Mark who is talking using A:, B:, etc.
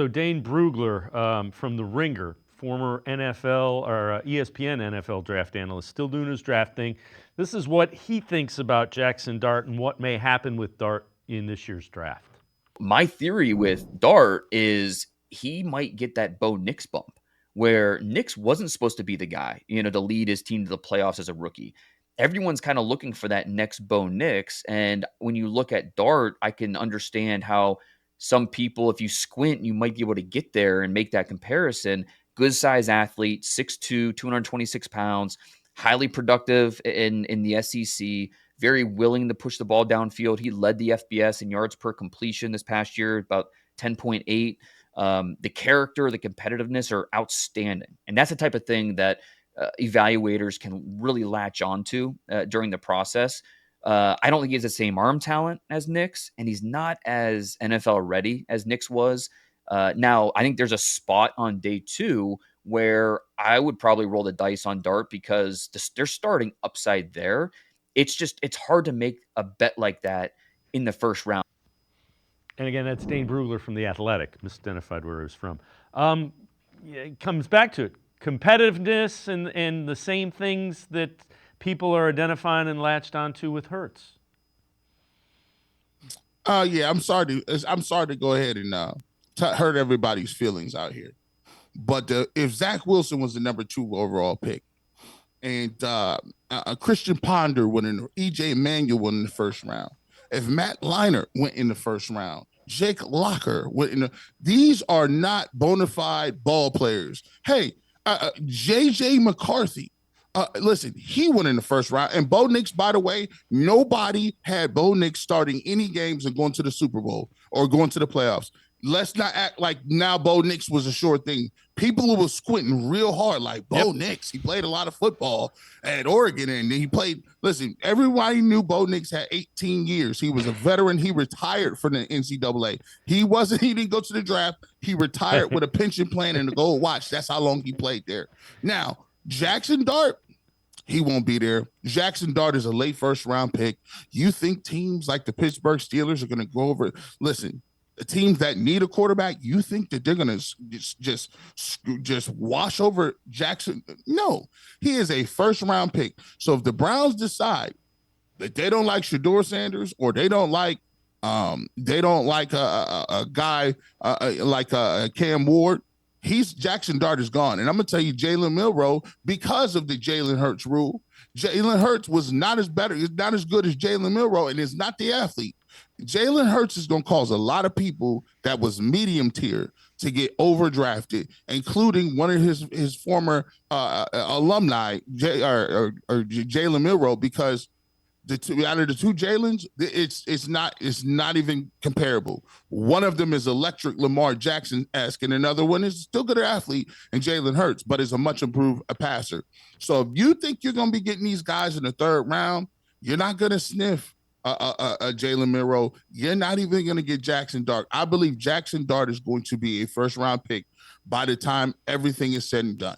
A: So Dane Brugler from The Ringer, former NFL or ESPN NFL draft analyst, still doing his draft thing. This is what he thinks about Jaxson Dart and what may happen with Dart in this year's draft.
B: My theory with Dart is he might get that Bo Nix bump, where Nix wasn't supposed to be the guy, to lead his team to the playoffs as a rookie. Everyone's kind of looking for that next Bo Nix. And when you look at Dart, I can understand how some people, if you squint, you might be able to get there and make that comparison. Good size athlete, 6'2, 226 pounds, highly productive in the SEC, very willing to push the ball downfield. He led the FBS in yards per completion this past year, about 10.8. The character, the competitiveness are outstanding. And that's the type of thing that evaluators can really latch onto during the process. I don't think he has the same arm talent as Nix, and he's not as NFL ready as Nix was. Now, I think there's a spot on day 2 where I would probably roll the dice on Dart because they're starting upside there. It's hard to make a bet like that in the first round.
A: And again, that's Dane Brugler from The Athletic, misidentified where he was from. It comes back to it. Competitiveness and the same things that people are identifying and latched onto with Hurts.
C: Yeah, I'm sorry to go ahead and hurt everybody's feelings out here. But if Zach Wilson was the number 2 overall pick, and Christian Ponder went in, EJ Manuel went in the first round, if Matt Leinart went in the first round, Jake Locker went in these are not bona fide ball players. Hey, JJ McCarthy, listen, he went in the first round. And Bo Nix, by the way, nobody had Bo Nix starting any games and going to the Super Bowl or going to the playoffs. Let's not act like now Bo Nix was a sure thing. People who were squinting real hard, like Bo Nix, he played a lot of football at Oregon, and he played. Listen, everybody knew Bo Nix had 18 years. He was a veteran. He retired from the NCAA. He didn't go to the draft. He retired with a pension plan and a gold watch. That's how long he played there. Now, Jaxson Dart, he won't be there. Jaxson Dart is a late first round pick. You think teams like the Pittsburgh Steelers are going to go over? Listen, the teams that need a quarterback, you think that they're going to just wash over Jackson? No, he is a first round pick. So if the Browns decide that they don't like Shedeur Sanders or they don't like a guy like Cam Ward, Jaxson Dart is gone. And I'm going to tell you, Jalen Milroe, because of the Jalen Hurts rule, Jalen Hurts was not as good as Jalen Milroe, and is not the athlete. Jalen Hurts is going to cause a lot of people that was medium tier to get overdrafted, including one of his former alumni, Jalen Milroe, because out of the 2 Jalens, it's not even comparable. One of them is electric Lamar Jackson-esque, and another one is still good athlete and Jalen Hurts, but is a much improved passer. So if you think you're going to be getting these guys in the 3rd round, you're not going to sniff Jalen Milroe. You're not even going to get Jaxson Dart. I believe Jaxson Dart is going to be a first round pick by the time everything is said and done.